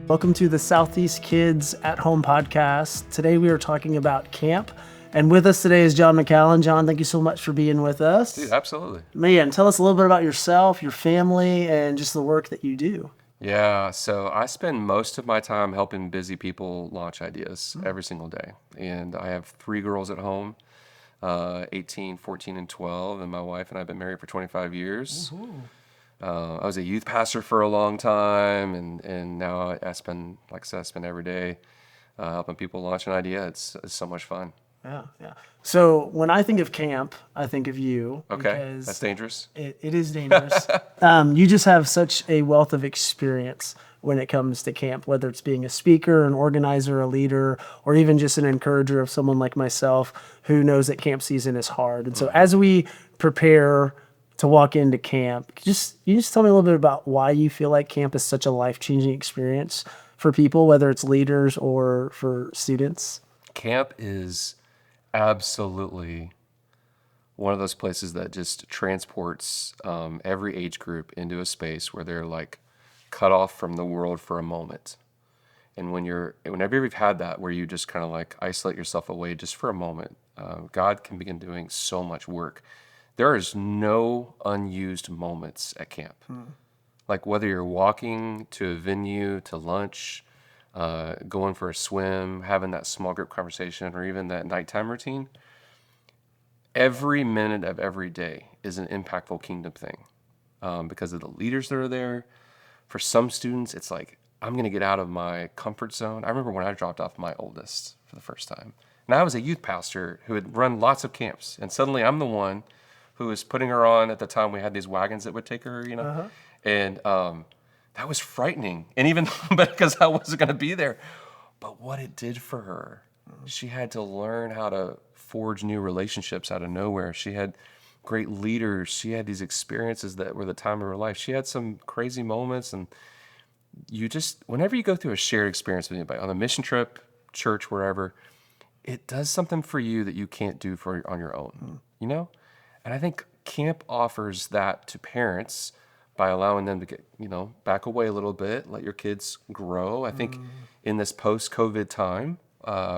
Welcome to the Southeast Kids at Home podcast. Today we are talking about camp. And with us today is Jon McCallon. Jon, thank you so much for being with us. Dude, absolutely. Man, tell us a little bit about yourself, your family, and just the work that you do. Yeah, so I spend most of my time helping busy people launch ideas every single day. And I have three girls at home, 18, 14, and 12. And my wife and I have been married for 25 years. I was a youth pastor for a long time, and now I spend, like I said, I spend every day helping people launch an idea. It's so much fun. Yeah. So when I think of camp, I think of you. Okay, because that's dangerous. It is dangerous. You just have such a wealth of experience when it comes to camp, whether it's being a speaker, an organizer, a leader, or even just an encourager of someone like myself who knows that camp season is hard. And so as we prepare to walk into camp, you just tell me a little bit about why you feel like camp is such a life-changing experience for people, whether it's leaders or for students? Camp is absolutely one of those places that just transports every age group into a space where they're like cut off from the world for a moment. And whenever you've had that, where you just kind of like isolate yourself away just for a moment, God can begin doing so much work. There is no unused moments at camp. Like whether you're walking to a venue, to lunch, going for a swim, having that small group conversation, or even that nighttime routine, every minute of every day is an impactful kingdom thing because of the leaders that are there. For some students, it's like, I'm going to get out of my comfort zone. I remember when I dropped off my oldest for the first time. And I was a youth pastor who had run lots of camps. And suddenly I'm the one who was putting her on. At the time, we had these wagons that would take her, And that was frightening. And even because I wasn't going to be there. But what it did for her, she had to learn how to forge new relationships out of nowhere. She had great leaders. She had these experiences that were the time of her life. She had some crazy moments. And whenever you go through a shared experience with anybody, on a mission trip, church, wherever, it does something for you that you can't do on your own, And I think camp offers that to parents by allowing them to get, back away a little bit, let your kids grow. I think in this post-COVID time,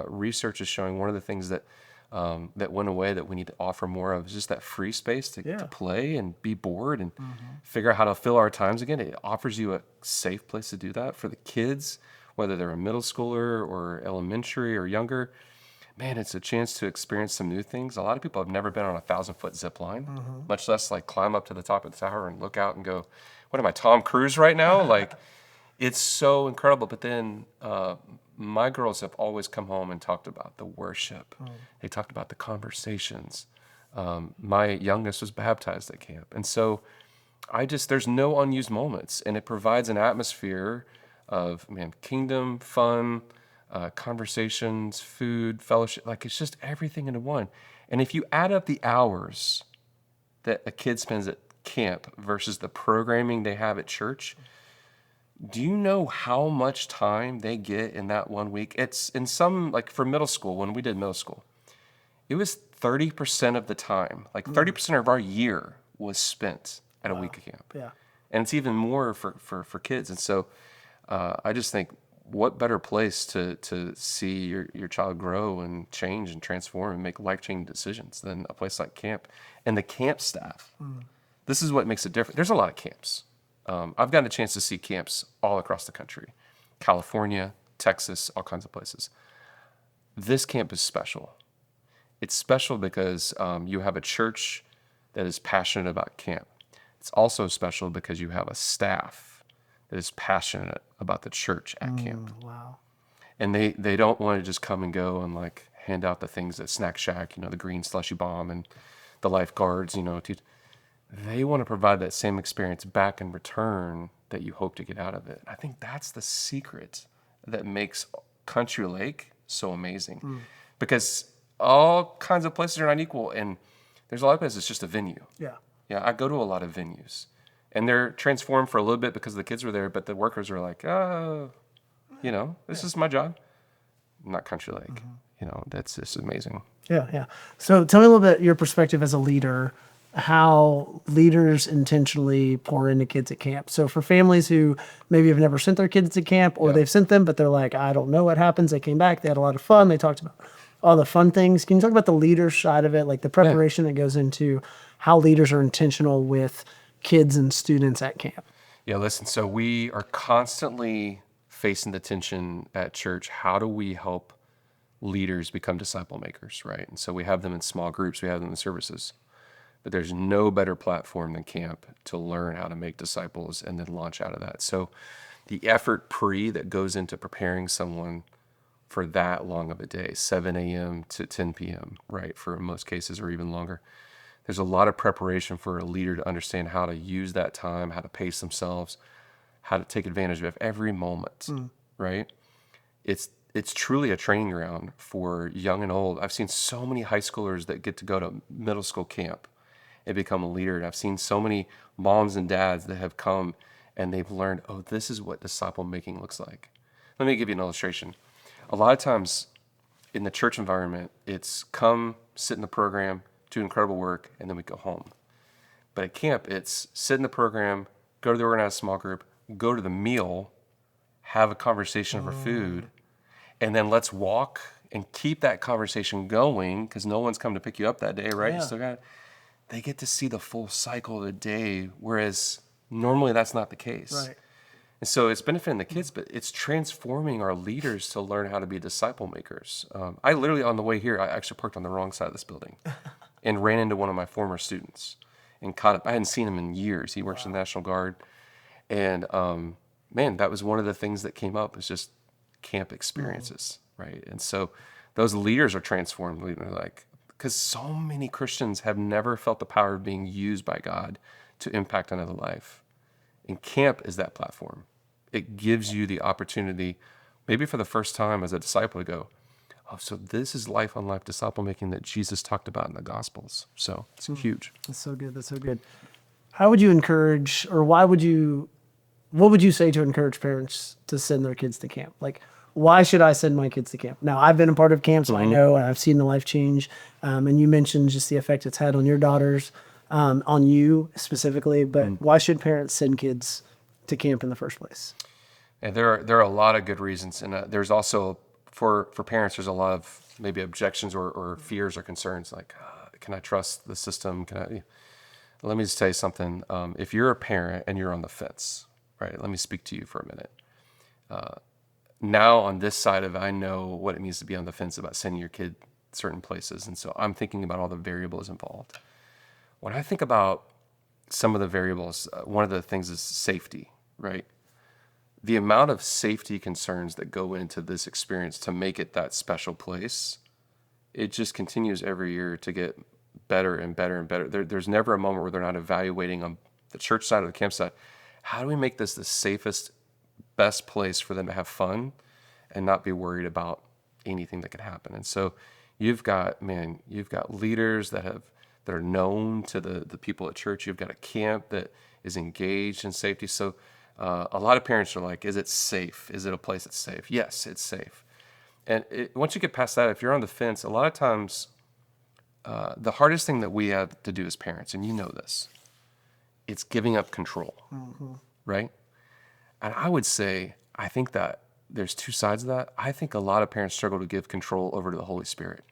research is showing one of the things that went away that we need to offer more of is just that free space to play and be bored and figure out how to fill our times again. It offers you a safe place to do that for the kids, whether they're a middle schooler or elementary or younger. Man, it's a chance to experience some new things. A lot of people have never been on a 1,000-foot zip line, much less like climb up to the top of the tower and look out and go, what am I, Tom Cruise right now? Like, it's so incredible. But then my girls have always come home and talked about the worship. They talked about the conversations. My youngest was baptized at camp. And so there's no unused moments. And it provides an atmosphere of, kingdom, fun, conversations, food, fellowship. Like, it's just everything into one. And if you add up the hours that a kid spends at camp versus the programming they have at church, do you know how much time they get in that 1 week? It's in some, like for middle school, when we did middle school, it was 30% of the time, like 30% of our year was spent at a week of camp. Yeah. And it's even more for kids. And so I just think, what better place to see your child grow and change and transform and make life-changing decisions than a place like camp? And the camp staff, this is what makes it different. There's a lot of camps. I've gotten a chance to see camps all across the country, California, Texas, all kinds of places. This camp is special. It's special because you have a church that is passionate about camp. It's also special because you have a staff that is passionate about the church at camp. Wow. And they don't want to just come and go and like hand out the things at Snack Shack, the green slushy bomb and the lifeguards, They want to provide that same experience back in return that you hope to get out of it. I think that's the secret that makes Country Lake so amazing. Because all kinds of places are not equal, and there's a lot of places it's just a venue. Yeah. Yeah, I go to a lot of venues. And they're transformed for a little bit because the kids were there, but the workers are like, this is my job. Not Country Lake. That's just amazing. Yeah. So tell me a little bit your perspective as a leader how leaders intentionally pour into kids at camp. So for families who maybe have never sent their kids to camp, or Yeah. they've sent them, but they're like, I don't know what happens. They came back, they had a lot of fun. They talked about all the fun things. Can you talk about the leader side of it, like the preparation that goes into how leaders are intentional with kids and students at camp? Yeah, listen, so we are constantly facing the tension at church. How do we help leaders become disciple makers, right? And so we have them in small groups, we have them in services. But there's no better platform than camp to learn how to make disciples and then launch out of that. So the effort that goes into preparing someone for that long of a day, 7 a.m. to 10 p.m., right, for most cases, or even longer. There's a lot of preparation for a leader to understand how to use that time, how to pace themselves, how to take advantage of every moment, right? It's truly a training ground for young and old. I've seen so many high schoolers that get to go to middle school camp and become a leader. And I've seen so many moms and dads that have come and they've learned, oh, this is what disciple making looks like. Let me give you an illustration. A lot of times in the church environment, it's come, sit in the program, do incredible work, and then we go home. But at camp, it's sit in the program, go to the organized small group, go to the meal, have a conversation over food, and then let's walk and keep that conversation going because no one's come to pick you up that day, right? Yeah. You still got. They get to see the full cycle of the day, whereas normally that's not the case. Right. And so it's benefiting the kids, but it's transforming our leaders to learn how to be disciple makers. I literally, on the way here, I actually parked on the wrong side of this building and ran into one of my former students and caught up. I hadn't seen him in years. He works in the National Guard. And man, that was one of the things that came up, was just camp experiences, right? And so those leaders are transformed, like, because so many Christians have never felt the power of being used by God to impact another life. And camp is that platform. It gives you the opportunity, maybe for the first time as a disciple, to go, oh, so this is life on life disciple making that Jesus talked about in the Gospels. So it's huge. That's so good. That's so good. How would you encourage, or what would you say to encourage parents to send their kids to camp? Like, why should I send my kids to camp? Now, I've been a part of camp, so I know, and I've seen the life change. And you mentioned just the effect it's had on your daughters, on you specifically. But why should parents send kids to camp in the first place? And there are a lot of good reasons, and there's also for parents, there's a lot of maybe objections or fears or concerns, like, can I trust the system? Let me just tell you something. If you're a parent and you're on the fence, right? Let me speak to you for a minute. Now on this side of it, I know what it means to be on the fence about sending your kid certain places, and so I'm thinking about all the variables involved. When I think about some of the variables, one of the things is safety, right? The amount of safety concerns that go into this experience to make it that special place, it just continues every year to get better and better and better. There's never a moment where they're not evaluating on the church side or the campsite. How do we make this the safest, best place for them to have fun and not be worried about anything that could happen? And so you've got leaders that are known to the people at church. You've got a camp that is engaged in safety. So a lot of parents are like, is it safe? Is it a place that's safe? Yes, it's safe. And once you get past that, if you're on the fence, a lot of times the hardest thing that we have to do as parents, and you know this, it's giving up control, right? And I would say, I think that there's two sides of that. I think a lot of parents struggle to give control over to the Holy Spirit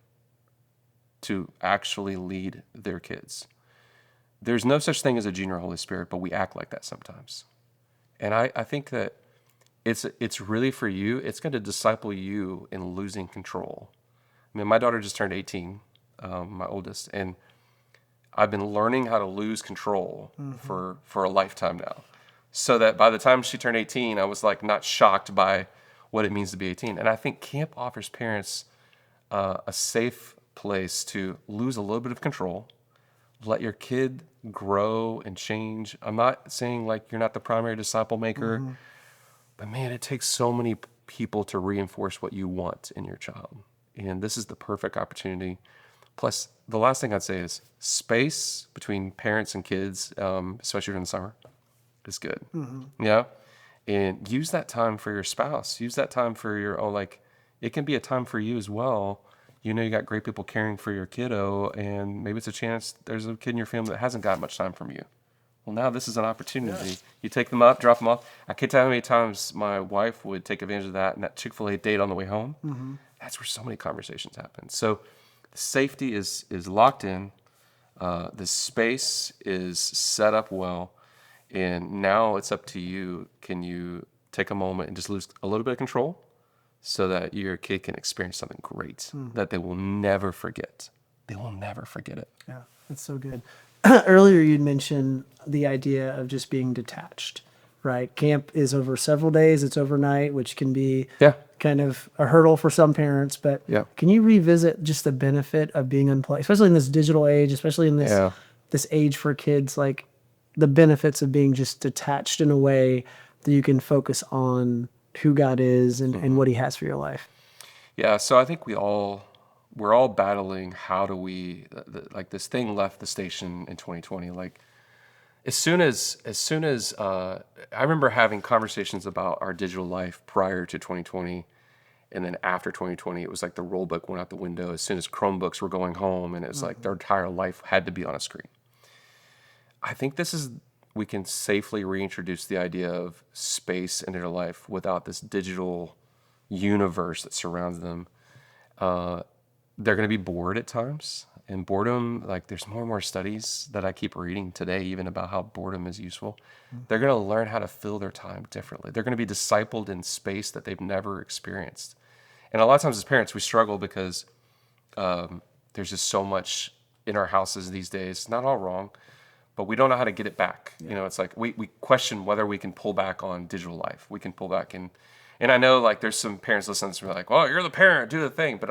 to actually lead their kids. There's no such thing as a junior Holy Spirit, but we act like that sometimes. And I think that it's really for you. It's going to disciple you in losing control. I mean, my daughter just turned 18, my oldest, and I've been learning how to lose control for a lifetime now. So that by the time she turned 18, I was like not shocked by what it means to be 18. And I think camp offers parents a safe place to lose a little bit of control, let your kid grow and change. I'm not saying like you're not the primary disciple maker, but man, it takes so many people to reinforce what you want in your child. And this is the perfect opportunity. Plus, the last thing I'd say is space between parents and kids, especially during the summer, is good. Yeah. And use that time for your spouse. Use that time for your it can be a time for you as well. you know you got great people caring for your kiddo, and maybe it's a chance there's a kid in your family that hasn't got much time from you. Well, now this is an opportunity. Yeah. You take them up, drop them off. I can't tell you how many times my wife would take advantage of that, and that Chick-fil-A date on the way home. Mm-hmm. That's where so many conversations happen. So the safety is locked in. The space is set up well, and now it's up to you. Can you take a moment and just lose a little bit of control so that your kid can experience something great that they will never forget? They will never forget it. Yeah, that's so good. Earlier, you'd mentioned the idea of just being detached, right? Camp is over several days. It's overnight, which can be kind of a hurdle for some parents. But can you revisit just the benefit of being unplugged, especially in this digital age, especially in this age for kids, like the benefits of being just detached in a way that you can focus on who God is and what he has for your life? Yeah, so I think we're all battling how do we, like this thing left the station in 2020. Like as soon as I remember having conversations about our digital life prior to 2020, and then after 2020, it was like the rule book went out the window as soon as Chromebooks were going home, and it was like their entire life had to be on a screen. I think we can safely reintroduce the idea of space into their life without this digital universe that surrounds them. They're going to be bored at times, and boredom, like there's more and more studies that I keep reading today, even about how boredom is useful. They're going to learn how to fill their time differently. They're going to be discipled in space that they've never experienced. And a lot of times as parents, we struggle because there's just so much in our houses these days, not all wrong, but we don't know how to get it back. Yeah. You know, it's like we question whether we can pull back on digital life. We can pull back and I know like there's some parents listening to me like, well, you're the parent, do the thing. But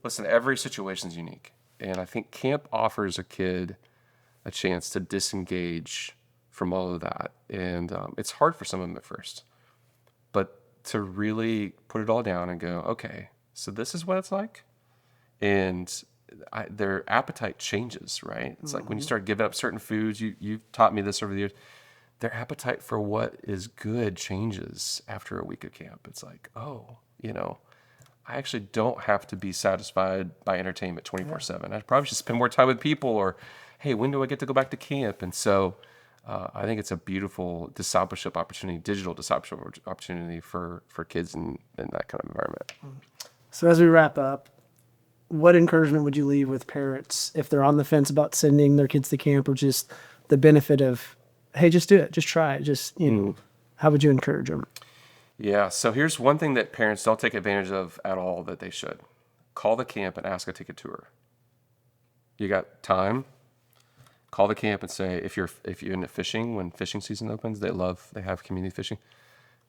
listen, every situation is unique. And I think camp offers a kid a chance to disengage from all of that. And it's hard for some of them at first. But to really put it all down and go, okay, so this is what it's like. And their appetite changes, right? It's like when you start giving up certain foods, you've taught me this over the years, their appetite for what is good changes after a week of camp. It's like, oh, I actually don't have to be satisfied by entertainment 24/7. I probably should spend more time with people, or, hey, when do I get to go back to camp? And so I think it's a beautiful discipleship opportunity, digital discipleship opportunity for kids in that kind of environment. So as we wrap up, what encouragement would you leave with parents if they're on the fence about sending their kids to camp, or just the benefit of, hey, just do it, just try it, just, how would you encourage them? Yeah, so here's one thing that parents don't take advantage of at all that they should. Call the camp and ask to take a tour. You got time? Call the camp and say, if you're into fishing, when fishing season opens, they have community fishing.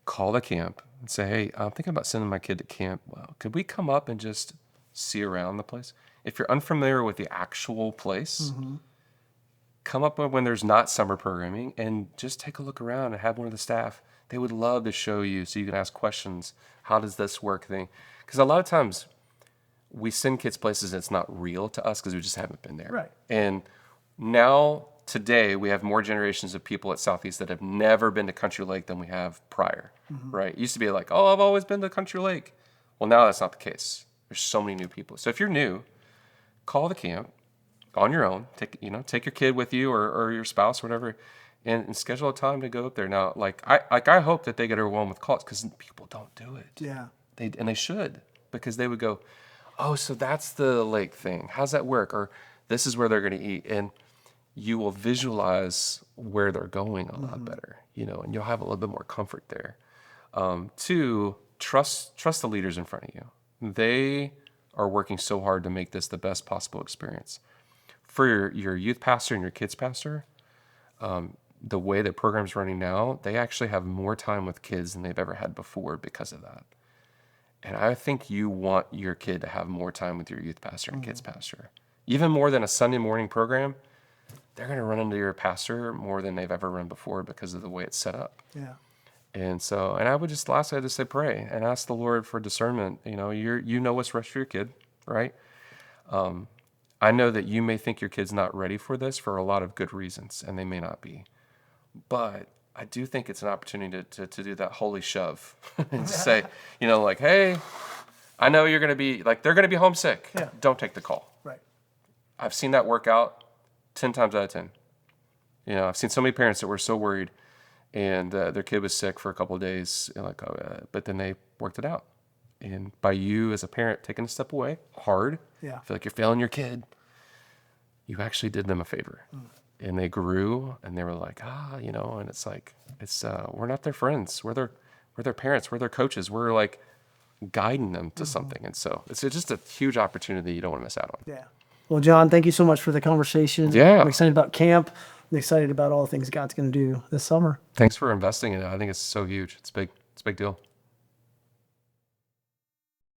Call the camp and say, hey, I'm thinking about sending my kid to camp. Well, could we come up and just see around the place? If you're unfamiliar with the actual place, come up when there's not summer programming and just take a look around and have one of the staff. They would love to show you so you can ask questions. How does this work thing? Because a lot of times we send kids places and it's not real to us because we just haven't been there. Right. And now, today, we have more generations of people at Southeast that have never been to Country Lake than we have prior, right? It used to be like, oh, I've always been to Country Lake. Well, now that's not the case. There's so many new people. So if you're new, call the camp on your own. Take your kid with you or your spouse or whatever, and schedule a time to go up there. Now, I hope that they get overwhelmed with calls because people don't do it. Yeah. They should, because they would go, oh, so that's the lake thing. How's that work? Or this is where they're going to eat. And you will visualize where they're going a lot better, and you'll have a little bit more comfort there. Two, trust the leaders in front of you. They are working so hard to make this the best possible experience. For your youth pastor and your kids pastor, the way the program's running now, they actually have more time with kids than they've ever had before because of that. And I think you want your kid to have more time with your youth pastor and kids pastor. Even more than a Sunday morning program, they're going to run into your pastor more than they've ever run before because of the way it's set up. Yeah. And I would just lastly, I just say pray and ask the Lord for discernment. You know what's right for your kid, right? I know that you may think your kid's not ready for this for a lot of good reasons, and they may not be. But I do think it's an opportunity to do that holy shove and say, hey, I know you're going to be like, they're going to be homesick. Yeah. Don't take the call. Right. I've seen that work out 10 times out of 10. You know, I've seen so many parents that were so worried and their kid was sick for a couple of days, and like, but then they worked it out. And by you as a parent taking a step away, hard, Yeah. feel like you're failing your kid, you actually did them a favor. And they grew, and they were like, you know, and it's like, we're not their friends. We're their parents. We're their coaches. We're like guiding them to something. And so it's just a huge opportunity you don't want to miss out on. Yeah. Well, Jon, thank you so much for the conversation. Yeah. I'm excited about camp. I'm excited about all the things God's going to do this summer. Thanks for investing in it. I think it's so huge. It's big. It's a big deal.